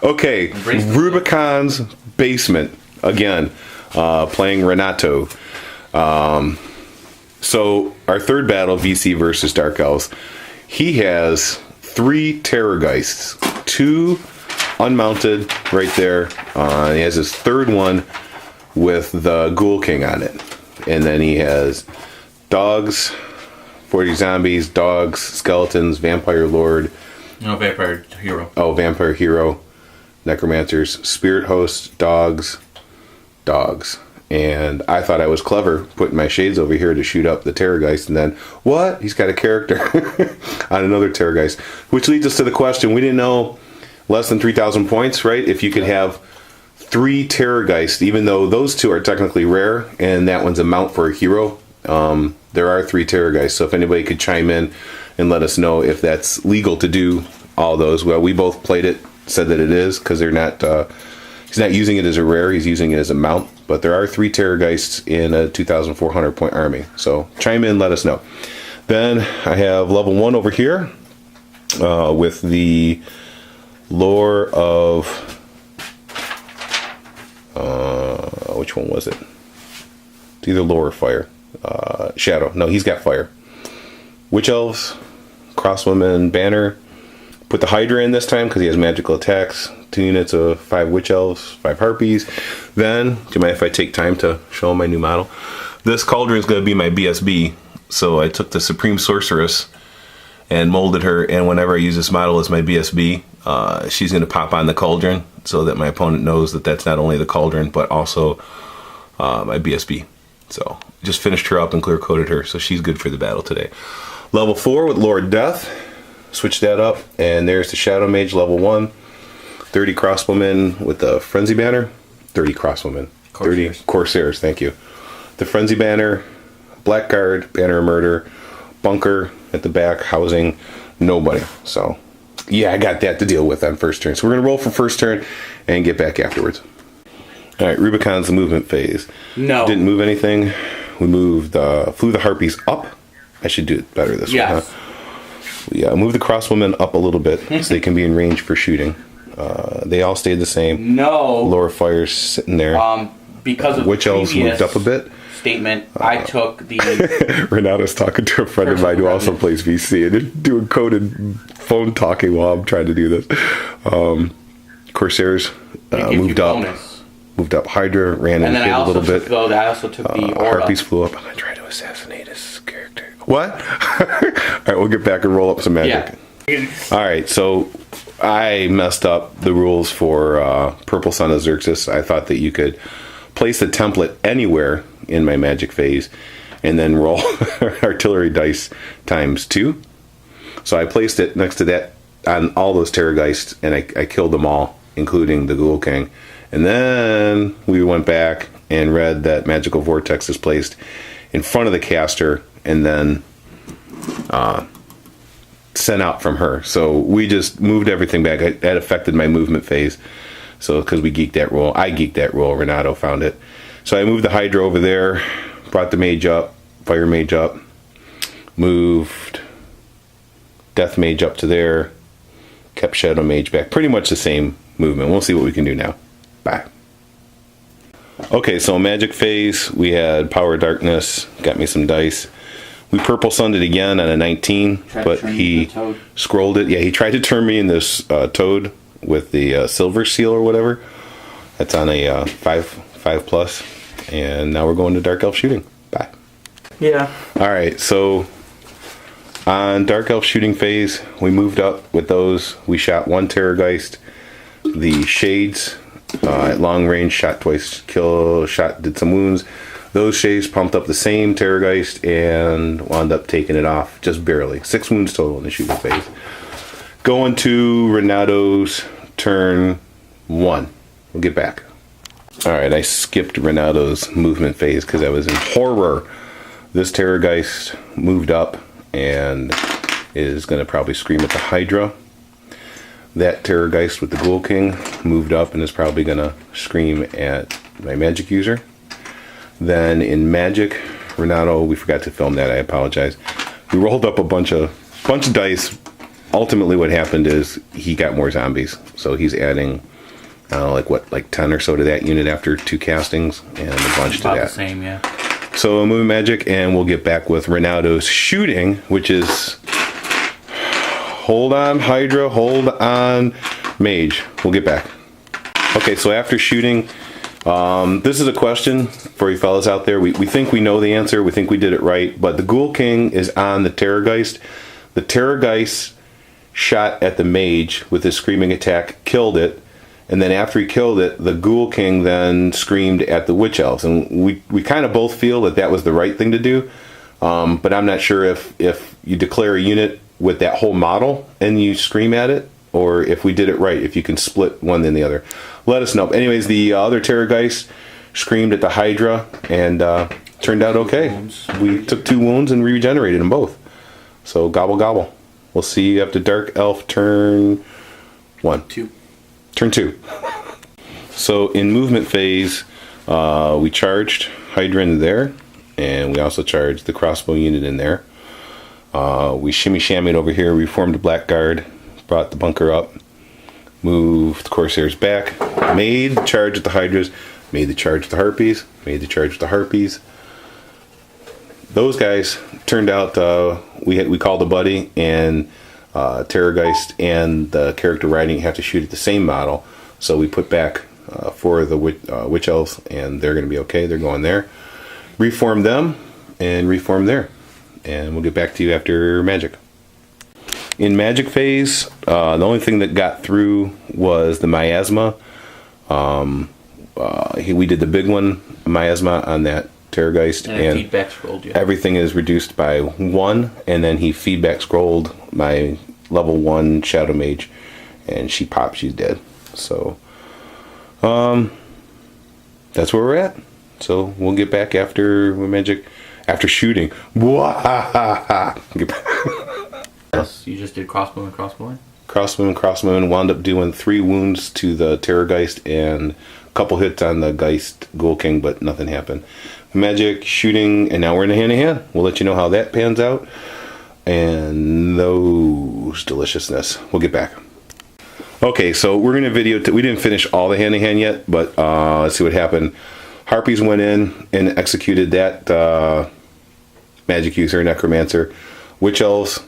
Okay, Rubicon's Basement again, playing Renato. So our third battle, VC versus Dark Elves, he has 3 Terrorgeists, 2 unmounted right there. He has his third one with the Ghoul King on it, and then he has dogs, 40 zombies, dogs, skeletons, Vampire Lord. No, Vampire Hero. Oh, Vampire Hero, Necromancers, Spirit Host, dogs. And I thought I was clever putting my shades over here to shoot up the Terrorgeist, and then, what? He's got a character on another Terrorgeist. Which leads us to the question, we didn't know less than 3,000 points, right? If you could have 3 Terrorgeists, even though those 2 are technically rare, and that one's a mount for a hero, there are 3 Terrorgeists. So if anybody could chime in and let us know if that's legal to do all those. Well, we both played it, said that it is, because they're not... he's not using it as a rare, he's using it as a mount. But there are 3 Terrorgeists in a 2,400 point army. So chime in, let us know. Then I have level 1 over here with the lore of... which one was it? It's either lore or fire. Shadow. No, he's got fire. Witch Elves, Crosswoman, Banner. Put the Hydra in this time because he has magical attacks. 2 units of 5 Witch Elves, 5 Harpies. Then, do you mind if I take time to show my new model? This Cauldron is going to be my BSB. So I took the Supreme Sorceress and molded her. And whenever I use this model as my BSB, she's going to pop on the Cauldron so that my opponent knows that that's not only the Cauldron, but also my BSB. So just finished her up and clear coated her. So she's good for the battle today. Level 4 with Lord Death. Switch that up. And there's the Shadow Mage, level 1. 30 Crossbowmen with the Frenzy Banner. 30 Crossbowmen. 30 Corsairs, thank you. The Frenzy Banner, Blackguard, Banner of Murder, Bunker at the back, housing nobody. So, yeah, I got that to deal with on first turn. So we're going to roll for first turn and get back afterwards. All right, Rubicon's the movement phase. No. Didn't move anything. We moved, flew the Harpies up. I should do it better this way, huh? Yeah, move the Crossbowmen up a little bit so they can be in range for shooting. They all stayed the same. No. Lower Fire's sitting there. Because of Witch Elves moved up a bit. Statement, I took the... Renato's talking to a friend of mine who also plays VC, and they're doing coded phone talking while I'm trying to do this. Corsairs moved up. Bonus. Moved up. Hydra ran and hid a little bit. I also took the Aura. Harpies flew up. I'm going to try to assassinate his character. What? Alright, we'll get back and roll up some magic. Yeah. Alright, so I messed up the rules for Purple Son of Xerxes. I thought that you could place the template anywhere in my magic phase and then roll artillery dice times 2. So I placed it next to that on all those Terrorgeists, and I killed them all, including the Ghoul King. And then we went back and read that Magical Vortex is placed in front of the caster and then sent out from her. So we just moved everything back. That affected my movement phase. So because we geeked that roll, I geeked that roll. Renato found it. So I moved the Hydra over there, brought the Mage up, Fire Mage up, moved Death Mage up to there, kept Shadow Mage back. Pretty much the same movement. We'll see what we can do now. Bye. Okay, so magic phase, we had Power of Darkness, got me some dice. We Purple Sunned it again on a 19, but he scrolled it. Yeah, he tried to turn me in this Toad with the Silver Seal or whatever. That's on a 5 plus. And now we're going to Dark Elf shooting. Bye. Yeah. Alright, so on Dark Elf shooting phase, we moved up with those. We shot 1 Terrorgeist. The Shades at long range shot twice, did some wounds. Those Shades pumped up the same Terrorgeist and wound up taking it off just barely. 6 wounds total in the shooting phase. Going to Renato's turn 1. We'll get back. Alright, I skipped Renato's movement phase because I was in horror. This Terrorgeist moved up and is going to probably scream at the Hydra. That Terrorgeist with the Ghoul King moved up and is probably going to scream at my magic user. Then in magic, Renato, we forgot to film that, I apologize. We rolled up a bunch of dice. Ultimately what happened is he got more zombies. So he's adding like 10 or so to that unit after 2 castings, and a bunch to About that. the same, yeah. So moving magic, and we'll get back with Ronaldo's shooting, which is hold on Hydra, hold on Mage. We'll get back. Okay, so after shooting, this is a question for you fellas out there. We think we know the answer. We think we did it right, but the Ghoul King is on the Terrorgeist. The Terrorgeist shot at the Mage with his screaming attack, killed it, and then after he killed it, the Ghoul King then screamed at the Witch Elves. And we kind of both feel that was the right thing to do, but I'm not sure if you declare a unit with that whole model and you scream at it, or if we did it right, if you can split one than the other. Let us know. Anyways, the other Terrorgeist screamed at the Hydra and turned out okay. We took 2 wounds and regenerated them both. So gobble gobble. We'll see you after Dark Elf turn 1. 2. Turn 2. So in movement phase, we charged Hydra in there, and we also charged the crossbow unit in there. We shimmy-shammied over here, reformed the Blackguard, brought the bunker up, moved the Corsairs back, made the charge with the Hydras, made the charge with the Harpies, made the charge with the Harpies. Those guys turned out, we called a buddy, and Terrorgeist and the character riding have to shoot at the same model, so we put back 4 of the Witch Elves, and they're going to be okay. They're going there. Reform them, and reform there. And we'll get back to you after Magic. In Magic phase, the only thing that got through was the Miasma. We did the big one, Miasma, on that Terrorgeist, And feedback scrolled, yeah. everything is reduced by 1, and then he feedback scrolled my level 1 Shadow Mage, and she popped, she's dead. So, that's where we're at. So we'll get back after Magic, after shooting. Yes, you just did crossbow and crossbow. Crossbow wound up doing 3 wounds to the Terrorgeist and a couple hits on the Geist Ghoul King, but nothing happened. Magic, shooting, and now we're in a hand-to-hand. We'll let you know how that pans out. And those deliciousness. We'll get back. Okay, so we're going to video... we didn't finish all the hand-to-hand yet, but let's see what happened. Harpies went in and executed that magic user, Necromancer. Witch Elves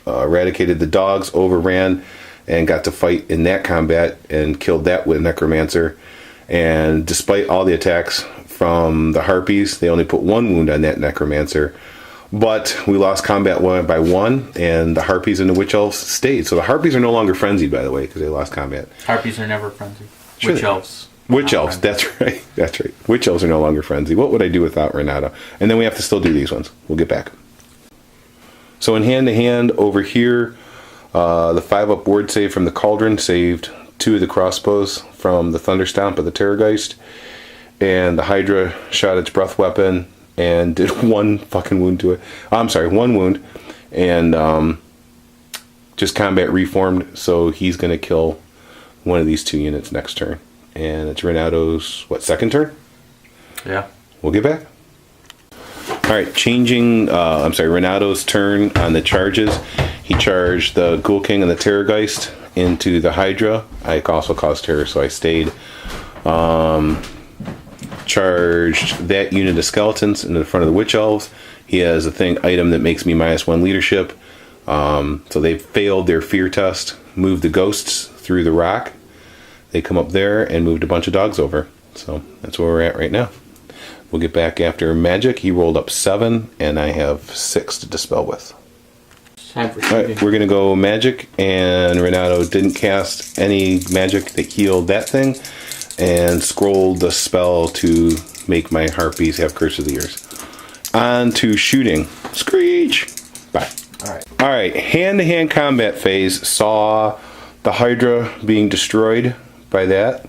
eradicated the dogs, overran, and got to fight in that combat and killed that with Necromancer. And despite all the attacks from the Harpies, they only put 1 wound on that Necromancer. But we lost combat by 1, and the Harpies and the Witch Elves stayed. So the Harpies are no longer frenzied, by the way, because they lost combat. Harpies are never frenzied. Sure. Witch Elves. Witch Elves, that's right. That's right. Witch Elves are no longer frenzied. What would I do without Renata? And then we have to still do these ones. We'll get back. So in hand-to-hand over here, the 5-up ward save from the Cauldron saved 2 of the crossbows from the Thunderstomp of the Terrorgeist. And the Hydra shot its breath weapon and did 1 fucking wound to it. I'm sorry, 1 wound. And just combat reformed, so he's going to kill one of these 2 units next turn. And it's Renato's, second turn? Yeah. We'll get back. Alright, changing, Renato's turn on the charges. He charged the Ghoul King and the Terrorgeist into the Hydra. I also caused terror, so I stayed. Charged that unit of skeletons into the front of the Witch Elves. He has a item that makes me -1 leadership. So they failed their fear test. Moved the ghosts through the rock. They come up there and moved a bunch of dogs over. So that's where we're at right now. We'll get back after Magic. He rolled up 7, and I have 6 to dispel with. Alright, we're going to go Magic, and Renato didn't cast any magic that healed that thing, and scrolled the spell to make my Harpies have Curse of the Years. On to shooting. Screech! Bye. Alright, hand-to-hand combat phase saw the Hydra being destroyed by that,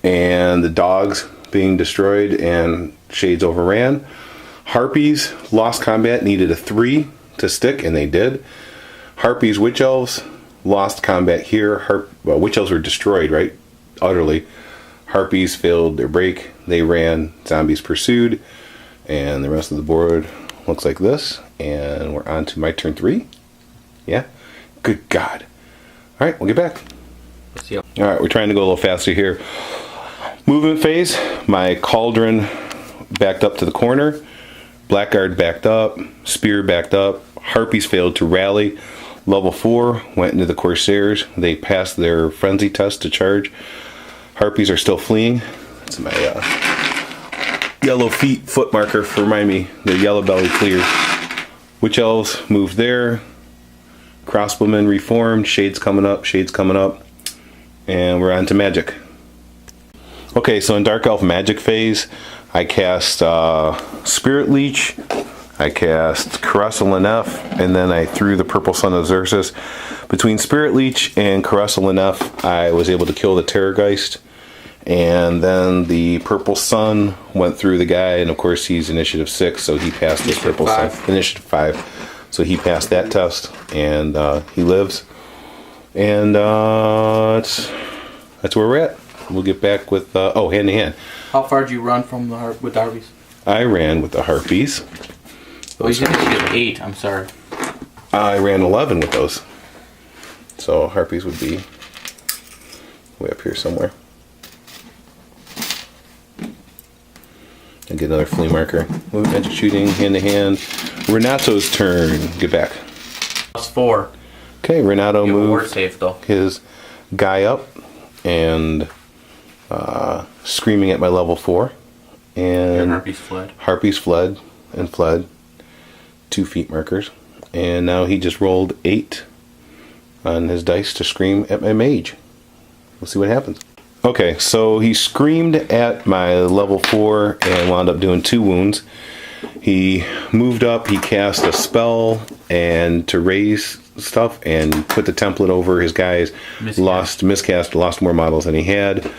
and the dogs being destroyed, and Shades overran. Harpies lost combat, needed a 3 to stick, and they did. Harpies, Witch Elves lost combat here. Witch Elves were destroyed, right? Utterly. Harpies failed their break. They ran. Zombies pursued. And the rest of the board looks like this. And we're on to my turn 3. Yeah? Good God. Alright, we'll get back. Let's see. All right, we're trying to go a little faster here. Movement phase, my Cauldron backed up to the corner. Blackguard backed up. Spear backed up. Harpies failed to rally. Level 4 went into the Corsairs. They passed their frenzy test to charge. Harpies are still fleeing. That's my yellow foot marker for remind me. The yellow belly clears. Witch Elves moved there. Crossbowmen reformed. Shades coming up. Shades coming up. And we're on to magic. Okay, so in Dark Elf magic phase, I cast Spirit Leech. I cast Caressa Lenef, and then I threw the Purple Sun of Xerxes. Between Spirit Leech and Caressa Lenef, I was able to kill the Terrorgeist. And then the Purple Sun went through the guy, and of course he's Initiative 6, so he passed the Purple Sun. Initiative 5. So he passed that test, and he lives. And that's where we're at. We'll get back with, hand to hand. How far did you run from with the Harpies? I ran with the Harpies. Oh, you said you did 8, I'm sorry. I ran 11 with those. So Harpies would be way up here somewhere. And get another flea marker. Movement, magic shooting, hand to hand. Renato's turn. Get back. +4. Okay, Renato moved safe, though. his guy up and screaming at my level 4. And Harpies fled. Fled. 2 feet markers. And now he just rolled 8 on his dice to scream at my mage. We'll see what happens. Okay, so he screamed at my level 4 and wound up doing 2 wounds. He moved up, he cast a spell and to raise stuff and put the template over his guys. Miscast, lost more models than he had.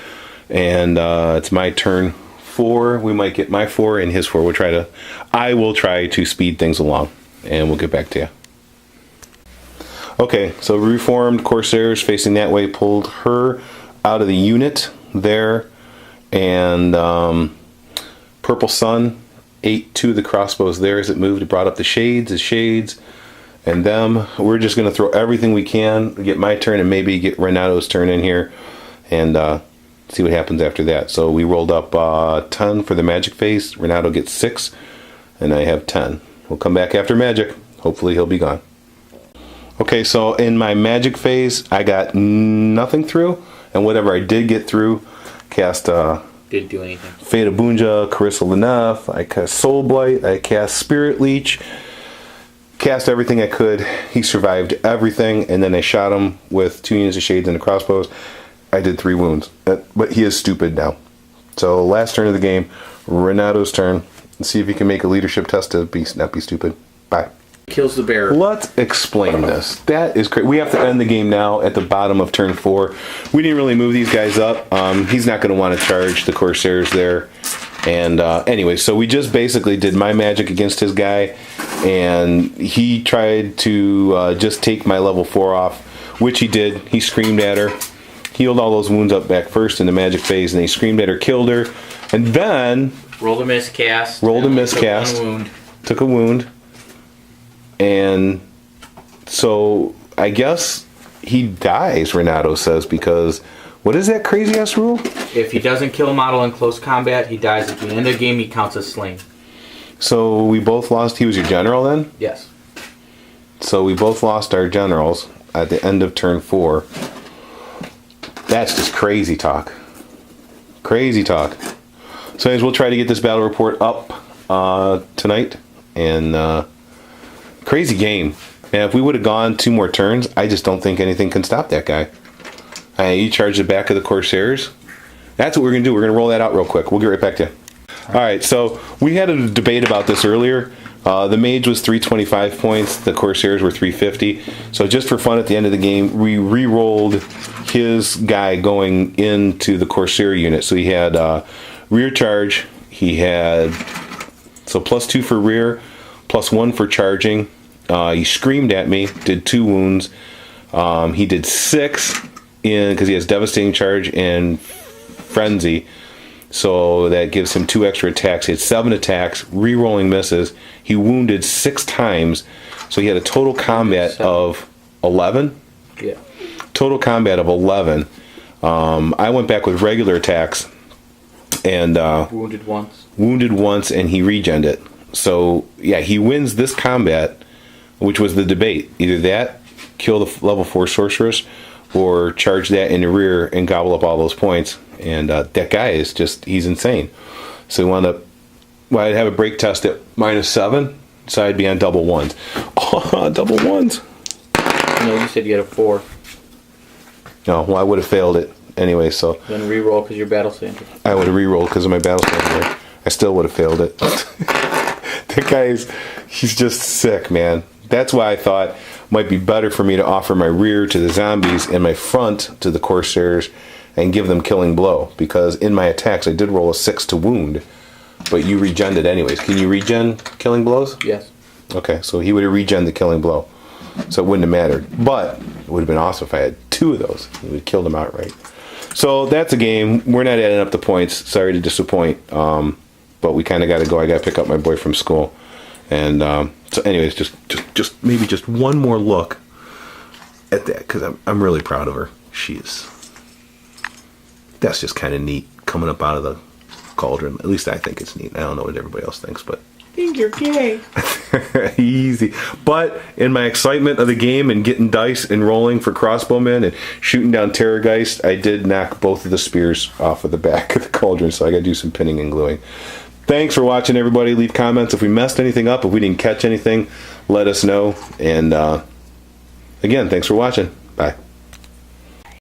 And it's my turn 4. We might get my 4 and his 4. I will try to speed things along, and we'll get back to you. Okay, so reformed Corsairs facing that way, pulled her out of the unit there, and Purple Sun ate 2 of the crossbows there as it moved. It brought up the shades, and them. We're just going to throw everything we can, get my turn, and maybe get Renato's turn in here, and see what happens after that. So we rolled up 10 for the magic phase. Renato gets 6, and I have 10. We'll come back after magic. Hopefully he'll be gone. Okay, so in my magic phase, I got nothing through, and whatever I did get through, cast didn't do anything. Fate of Bunja, Carissa Lenef, I cast Soul Blight, I cast Spirit Leech, cast everything I could. He survived everything, and then I shot him with 2 units of shades and the crossbows. I did 3 wounds, but he is stupid now. So last turn of the game, Renato's turn. Let's see if he can make a leadership test to not be stupid. Bye. Kills the bear. Let's explain this. That is crazy. We have to end the game now at the bottom of turn 4. We didn't really move these guys up. He's not going to want to charge the Corsairs there. And anyway, so we just basically did my magic against his guy, and he tried to just take my level 4 off, which he did. He screamed at her, healed all those wounds up back first in the magic phase, and he screamed at her, killed her, and then rolled a miscast. Took a wound. And so I guess he dies, Renato says, because what is that crazy ass rule? If he doesn't kill a model in close combat, he dies at the end of the game. He counts as slain. So we both lost. He was your general then? Yes. So we both lost our generals at the end of turn 4. That's just crazy talk. Crazy talk. So anyways, we'll try to get this battle report up tonight. And crazy game. And if we would have gone 2 more turns, I just don't think anything can stop that guy. You charge the back of the Corsairs. That's what we're going to do. We're going to roll that out real quick. We'll get right back to you. All right, so we had a debate about this earlier. The mage was 325 points. The Corsairs were 350. So just for fun at the end of the game, we re-rolled his guy going into the Corsair unit. So he had rear charge. He had +2 for rear, +1 for charging. He screamed at me, did 2 wounds. He did 6 because he has devastating charge and frenzy. So that gives him 2 extra attacks. He had 7 attacks, re-rolling misses. He wounded 6 times. So he had a total combat of 11. Yeah. Total combat of 11. I went back with regular attacks and Wounded once. And he regened it. So yeah, he wins this combat, which was the debate. Either that, kill the level 4 sorceress, or charge that in the rear and gobble up all those points. And that guy is he's insane. So he wound up, I'd have a break test at -7, so I'd be on double ones. Oh, double ones. No, you said you had a 4. No, well, I would have failed it anyway, so. Then re-roll because your battle standard. I would have re-rolled because of my battle standard. I still would have failed it. That guy he's just sick, man. That's why I thought it might be better for me to offer my rear to the zombies and my front to the Corsairs and give them killing blow. Because in my attacks, I did roll a 6 to wound, but you regened it anyways. Can you regen killing blows? Yes. Okay, so he would have regened the killing blow. So it wouldn't have mattered. But it would have been awesome if I had 2 of those. It would have killed him outright. So that's a game. We're not adding up the points. Sorry to disappoint. But we kind of got to go. I got to pick up my boy from school. And so anyways, just maybe just one more look at that, because I'm really proud of her. That's just kind of neat, coming up out of the cauldron. At least I think it's neat. I don't know what everybody else thinks, but I think you're gay. easy. But in my excitement of the game and getting dice and rolling for crossbowmen and shooting down Terrorgeist, I did knock both of the spears off of the back of the cauldron, so I got to do some pinning and gluing. Thanks for watching, everybody. Leave comments if we messed anything up. If we didn't catch anything, let us know. And again, thanks for watching.